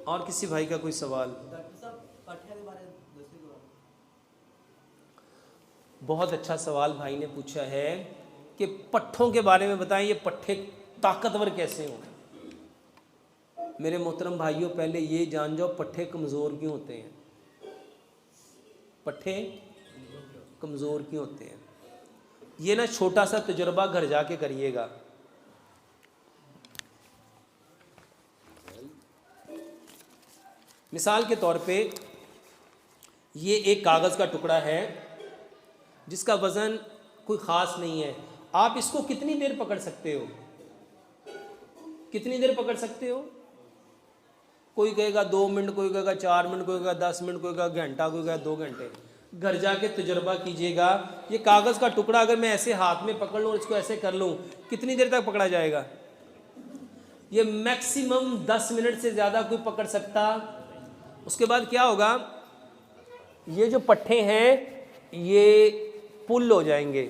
और किसी भाई का कोई सवाल? बहुत अच्छा सवाल भाई ने पूछा है कि पट्ठों के बारे में बताएं, ये पट्ठे ताकतवर कैसे हों। मेरे मोहतरम भाइयों, पहले ये जान जाओ पट्ठे कमज़ोर क्यों होते हैं। पट्ठे कमज़ोर क्यों होते हैं, ये ना छोटा सा तजुर्बा घर जाके करिएगा। मिसाल के तौर पे ये एक कागज़ का टुकड़ा है जिसका वज़न कोई ख़ास नहीं है। आप इसको कितनी देर पकड़ सकते हो? कितनी देर पकड़ सकते हो? कोई कहेगा 2 मिनट, कोई कहेगा 4 मिनट, कोई कहेगा 10 मिनट, कोई कहेगा घंटा, कोई कहेगा 2 घंटे। घर जाके तजुर्बा कीजिएगा। ये कागज़ का टुकड़ा अगर मैं ऐसे हाथ में पकड़ लूँ और इसको ऐसे कर लूँ, कितनी देर तक पकड़ा जाएगा? ये मैक्सिमम 10 मिनट से ज़्यादा कोई पकड़ सकता। उसके बाद क्या होगा, ये जो पट्ठे हैं ये पुल हो जाएंगे,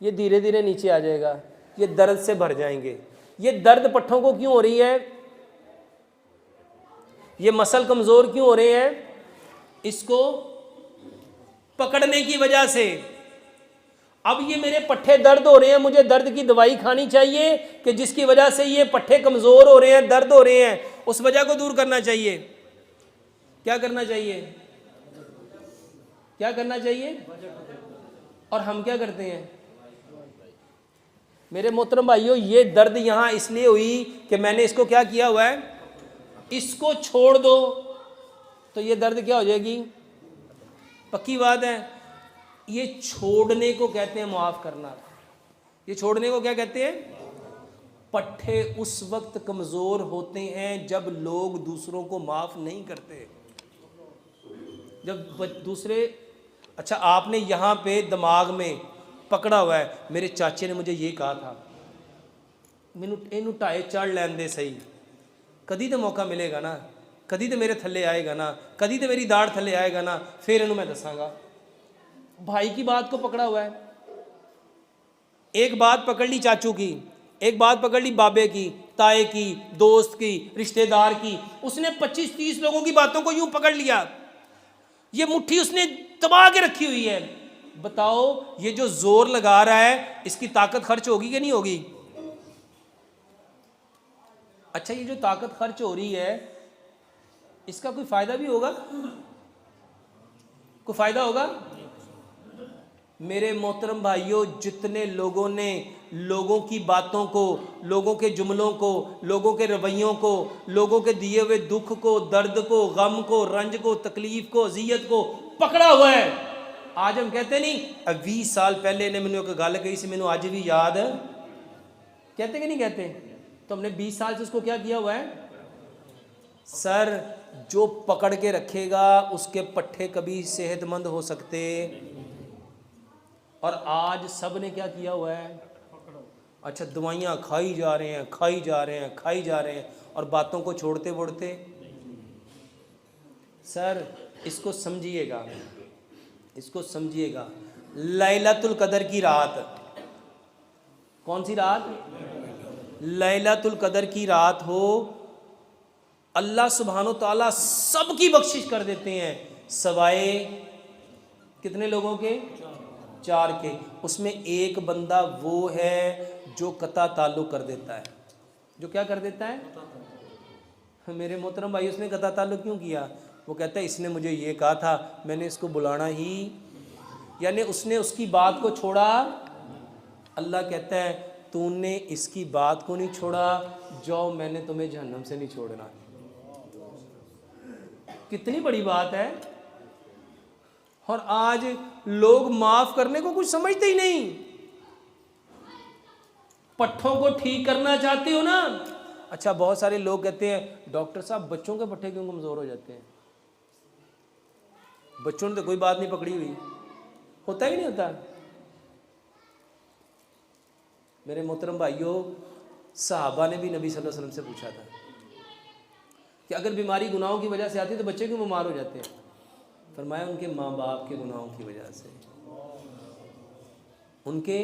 ये धीरे धीरे नीचे आ जाएगा, ये दर्द से भर जाएंगे। ये दर्द पट्ठों को क्यों हो रही है? ये मसल कमज़ोर क्यों हो रहे हैं? इसको पकड़ने की वजह से। अब ये मेरे पट्ठे दर्द हो रहे हैं, मुझे दर्द की दवाई खानी चाहिए कि जिसकी वजह से ये पट्ठे कमज़ोर हो रहे हैं, दर्द हो रहे हैं, उस वजह को दूर करना चाहिए। क्या करना चाहिए? क्या करना चाहिए? और हम क्या करते हैं? मेरे मोहतरम भाइयों, ये दर्द यहाँ इसलिए हुई कि मैंने इसको क्या किया हुआ है, इसको छोड़ दो तो ये दर्द क्या हो जाएगी? पक्की बात है। ये छोड़ने को कहते हैं मुआफ़ करना। ये छोड़ने को क्या कहते हैं? पट्ठे उस वक्त कमज़ोर होते हैं जब लोग दूसरों को माफ़ नहीं करते। जब दूसरे, अच्छा आपने यहाँ पे दिमाग में पकड़ा हुआ है, मेरे चाचे ने मुझे ये कहा था, मैनू इनू ढाए चढ़ लैन दे सही, कदी तो मौका मिलेगा ना, कदी तो मेरे थल्ले आएगा ना, कदी तो मेरी दाढ़ थल्ले आएगा ना, फिर इनू मैं दसांगा। भाई की बात को पकड़ा हुआ है। एक बात पकड़ ली चाचू की, एक बात पकड़ ली बाबे की, ताए की, दोस्त की, रिश्तेदार की, उसने 25-30 लोगों की बातों को यूं पकड़ लिया। ये मुट्ठी उसने दबा के रखी हुई है। बताओ ये जो जोर लगा रहा है इसकी ताकत खर्च होगी कि नहीं होगी? अच्छा, ये जो ताकत खर्च हो रही है इसका कोई फायदा भी होगा? कोई फायदा होगा? मेरे मोहतरम भाइयों, जितने लोगों ने लोगों की बातों को, लोगों के जुमलों को, लोगों के रवैयों को, लोगों के दिए हुए दुख को, दर्द को, गम को, रंज को, तकलीफ को, अजियत को पकड़ा हुआ है। आज हम कहते नहीं, 20 साल पहले ने मैंने एक गल कही सी, मैंने आज भी याद है, कहते कि नहीं कहते? तो हमने 20 साल से उसको क्या किया हुआ है? सर, जो पकड़ के रखेगा उसके पट्ठे कभी सेहतमंद हो सकते। और आज सब ने क्या किया हुआ है? अच्छा, दवाइयाँ खाई जा रहे हैं, खाई जा रहे हैं, खाई जा रहे हैं, और बातों को छोड़ते बोड़ते। सर इसको समझिएगा, इसको समझिएगा। लैलतुल कदर की रात, कौन सी रात? लैलतुल कदर की रात हो, अल्लाह सुब्हानो ताला सबकी बख्शिश कर देते हैं, सवाए कितने लोगों के? 4 के। उसमें एक बंदा वो है जो कता ताल्लुक कर देता है। जो क्या कर देता है? मेरे मोहतरम भाई, उसने कता ताल्लुक क्यों किया? वो कहता है इसने मुझे ये कहा था, मैंने इसको बुलाना ही, यानी उसने उसकी बात को छोड़ा। अल्लाह कहता है तूने इसकी बात को नहीं छोड़ा, जाओ मैंने तुम्हें जहन्नम से नहीं छोड़ना। कितनी बड़ी बात है। और आज लोग माफ करने को कुछ समझते ही नहीं। पट्ठों को ठीक करना चाहते हो ना? अच्छा, बहुत सारे लोग कहते हैं डॉक्टर साहब बच्चों के पट्ठे क्यों कमजोर हो जाते हैं? बच्चों ने तो कोई बात नहीं पकड़ी हुई, होता ही नहीं होता। मेरे मोहतरम भाइयों, सहाबा ने भी नबी सल्लल्लाहु अलैहि वसल्लम से पूछा था कि अगर बीमारी गुनाहों की वजह से आती है तो बच्चे क्यों बीमार हो जाते हैं? फरमाया उनके माँ बाप के गुनाहों की वजह से। उनके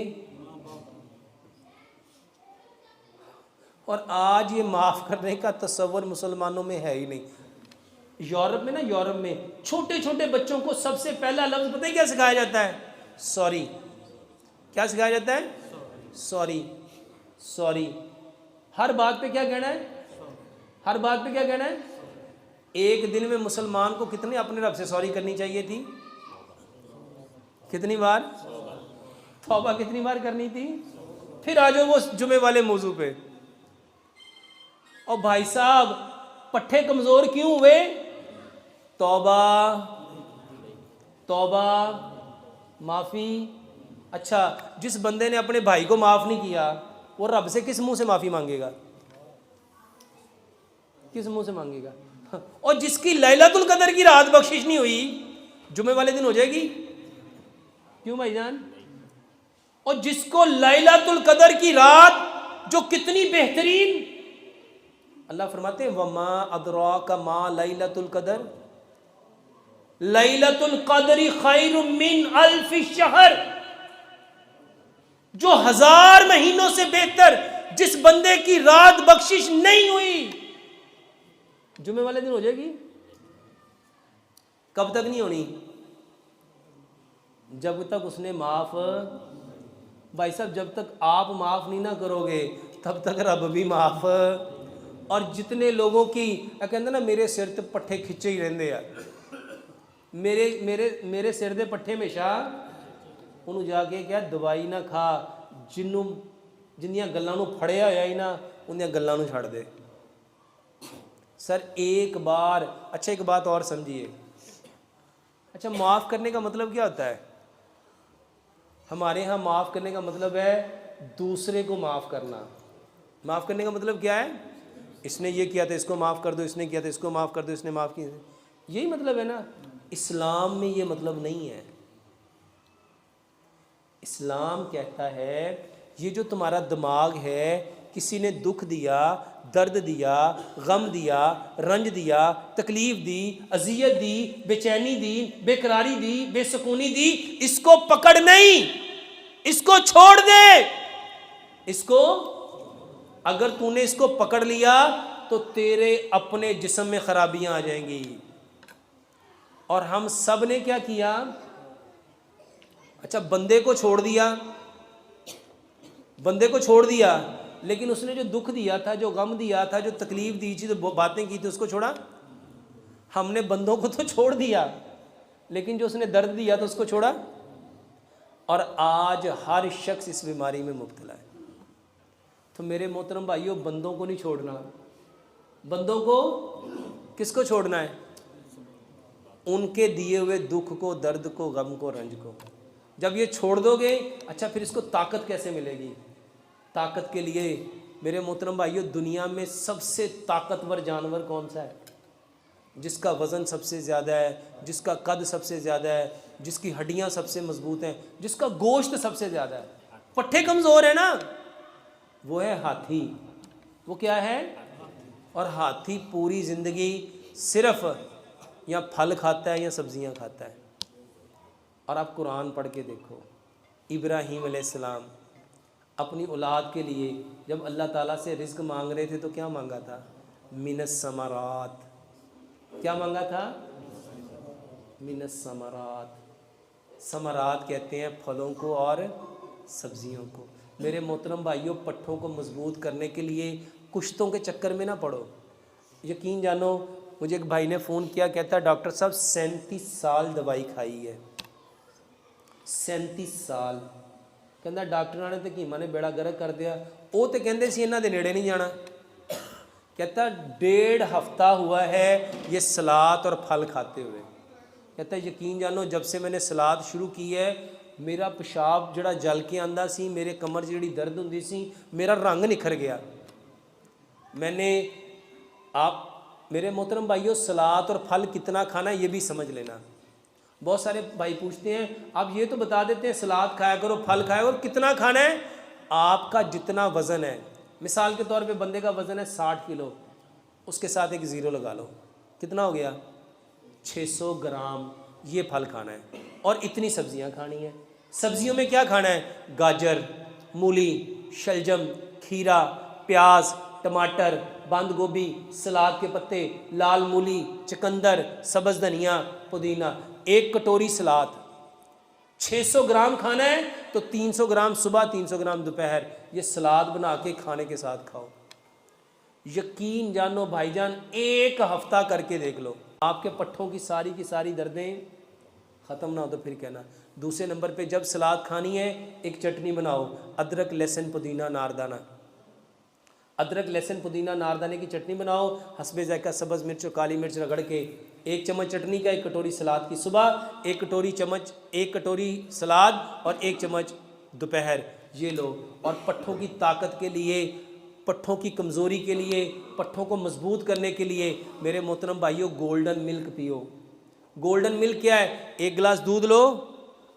और आज ये माफ़ करने का तसव्वुर मुसलमानों में है ही नहीं। यूरोप में ना, यूरोप में छोटे छोटे बच्चों को सबसे पहला लफ्ज़ पता है क्या सिखाया जाता है? सॉरी। क्या सिखाया जाता है? सॉरी। सॉरी। हर बात पे क्या कहना है? हर बात पे क्या कहना है? एक दिन में मुसलमान को कितने अपने रब से सॉरी करनी चाहिए थी? कितनी बार? तौबा कितनी बार करनी थी? फिर आ जाओ वो जुमे वाले मौजू पे। और भाई साहब पट्टे कमज़ोर क्यों हुए? तौबा, तौबा, माफ़ी। अच्छा, जिस बंदे ने अपने भाई को माफ़ नहीं किया वो रब से किस मुंह से माफ़ी मांगेगा? किस मुंह से मांगेगा? और जिसकी लैलतुल कदर की रात बख्शिश नहीं हुई, जुमे वाले दिन हो जाएगी? क्यों भाईजान? और जिसको लैलतुल कदर की रात जो कितनी बेहतरीन, अल्लाह फरमाते हैं वमा अदराका मा लैलतुल कदर, लैलतुल कदरी खैरुम मिन अल्फि शहर, जो 1000 महीनों से बेहतर। जिस बंदे की रात बख्शिश नहीं हुई, जुमे वाले दिन हो जाएगी? कब तक नहीं होनी? जब तक उसने माफ, भाई साहब जब तक आप माफ नहीं ना करोगे तब तक रब भी माफ। और जितने लोगों की कहते ना मेरे सिर ते पट्ठे खिंचे ही रहंदे आ, मेरे मेरे मेरे सिर दे पट्ठे हमेशा, उन्होंने जाके क्या दवाई ना खा, जिन्हों जिन्दियां गल्लां नूं फड़िया होया ही ना उन्दियां गल्लां नूं छड़ दे। सर एक बार, अच्छा एक बात और समझिए, अच्छा माफ़ करने का मतलब क्या होता है? हमारे यहाँ माफ़ करने का मतलब है दूसरे को माफ़ करना। माफ़ करने का मतलब क्या है? इसने ये किया था इसको माफ़ कर दो, इसने किया था इसको माफ़ कर दो, इसने माफ़ किया, यही मतलब है ना। इस्लाम में ये मतलब नहीं है। इस्लाम कहता है ये जो तुम्हारा दिमाग है, किसी ने दुख दिया, दर्द दिया, गम दिया, रंज दिया, तकलीफ़ दी, अजियत दी, बेचैनी दी, बेकरारी दी, बेसुकूनी दी, इसको पकड़ नहीं, इसको छोड़ दे। इसको अगर तूने इसको पकड़ लिया तो तेरे अपने जिस्म में खराबियां आ जाएंगी। और हम सब ने क्या किया? अच्छा बंदे को छोड़ दिया, बंदे को छोड़ दिया, लेकिन उसने जो दुख दिया था, जो गम दिया था, जो तकलीफ दी थी, जो बातें की थी, उसको छोड़ा? हमने बंदों को तो छोड़ दिया, लेकिन जो उसने दर्द दिया था उसको छोड़ा? और आज हर शख्स इस बीमारी में मुब्तला है। तो मेरे मोहतरम भाइयों, बंदों को नहीं छोड़ना। बंदों को किसको छोड़ना है? उनके दिए हुए दुख को, दर्द को, गम को, रंज को। जब ये छोड़ दोगे, अच्छा फिर इसको ताकत कैसे मिलेगी? ताकत के लिए मेरे मोहतरम भाइयों, दुनिया में सबसे ताकतवर जानवर कौन सा है? जिसका वज़न सबसे ज़्यादा है, जिसका कद सबसे ज़्यादा है, जिसकी हड्डियाँ सबसे मजबूत हैं, जिसका गोश्त सबसे ज़्यादा है, पट्ठे कमज़ोर है ना, वो है हाथी। वो क्या है? और हाथी पूरी ज़िंदगी सिर्फ़ या फल खाता है या सब्ज़ियाँ खाता है। और आप कुरान पढ़ के देखो, इब्राहीम अलैहिस्सलाम अपनी औलाद के लिए जब अल्लाह ताला से रिज़्क मांग रहे थे तो क्या मांगा था? मिनस समरात। क्या मांगा था? मिनस समरात। समरात कहते हैं फलों को और सब्जियों को। मेरे मोहतरम भाइयों, पट्ठों को मजबूत करने के लिए कुश्तों के चक्कर में ना पड़ो। यकीन जानो, मुझे एक भाई ने फ़ोन किया, कहता डॉक्टर साहब 37 साल दवाई खाई है। 37 साल। कहता डॉक्टरां ने तो कीमा ने बेड़ा गर्क कर दिया, वो तो कहते सी इन्हां दे नेड़े नहीं जाना। कहता 1.5 हफ्ता हुआ है ये सलाद और फल खाते हुए। कहता यकीन जानो, जब से मैंने सलाद शुरू की है मेरा पेशाब जड़ा जल के आंदा सी, मेरे कमर जी दर्द होंदी सी, मेरा रंग निखर गया। मैंने आप मेरे मोहतरम भाइयों, सलाद और फल कितना खाना है ये भी समझ लेना। बहुत सारे भाई पूछते हैं आप ये तो बता देते हैं सलाद खाया करो, फल खाया करो, कितना खाना है? आपका जितना वज़न है, मिसाल के तौर पे बंदे का वज़न है 60 किलो, उसके साथ एक ज़ीरो लगा लो, कितना हो गया? 600 ग्राम ये फल खाना है और इतनी सब्जियां खानी है। सब्जियों में क्या खाना है? गाजर, मूली, शलजम, खीरा, प्याज, टमाटर, बंद गोभी, सलाद के पत्ते, लाल मूली, चुकंदर, सब्ज़ धनिया, पुदीना। 1 कटोरी सलाद। 600 ग्राम खाना है तो 300 ग्राम सुबह, 300 ग्राम दोपहर। ये सलाद बना के खाने के साथ खाओ। यकीन जानो भाईजान, 1 हफ्ता करके देख लो, आपके पट्ठों की सारी दर्दें ख़त्म ना हो तो फिर कहना। दूसरे नंबर पे जब सलाद खानी है, एक चटनी बनाओ, अदरक लहसुन पुदीना नारदाना। अदरक लहसुन पुदीना नारदाने की चटनी बनाओ, हस्बे जायका सब्ज़ मिर्च और काली मिर्च रगड़ के। 1 चम्मच चटनी का, 1 कटोरी सलाद की सुबह, 1 कटोरी सलाद और 1 चम्मच दोपहर। ये लो। और पट्ठों की ताकत के लिए, पट्ठों की कमज़ोरी के लिए, पट्ठों को मजबूत करने के लिए मेरे मोहतरम भाइयों, गोल्डन मिल्क पियो। गोल्डन मिल्क क्या है? 1 गिलास दूध लो,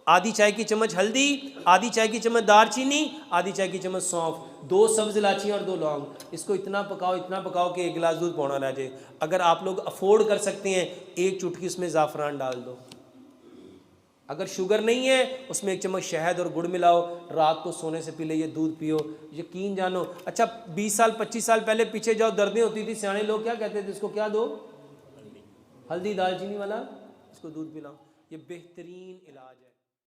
आधी चाय की चम्मच हल्दी, आधी चाय की चम्मच दालचीनी, आधी चाय की चम्मच सौंफ, 2 सब्ज़ इलायचियाँ और 2 लौंग। इसको इतना पकाओ कि 1 गिलास दूध पौना रह जाए। अगर आप लोग अफोर्ड कर सकते हैं, 1 चुटकी उसमें ज़ाफ़रान डाल दो। अगर शुगर नहीं है, उसमें 1 चम्मच शहद और गुड़ मिलाओ, रात को सोने से पहले ये दूध पियो। यकीन जानो, अच्छा 20 साल 25 साल पहले पीछे जाओ, दर्दें होती थी, सियाने लोग क्या कहते थे? इसको क्या दो? हल्दी दालचीनी वाला, इसको दूध पिलाओ। ये बेहतरीन इलाज है।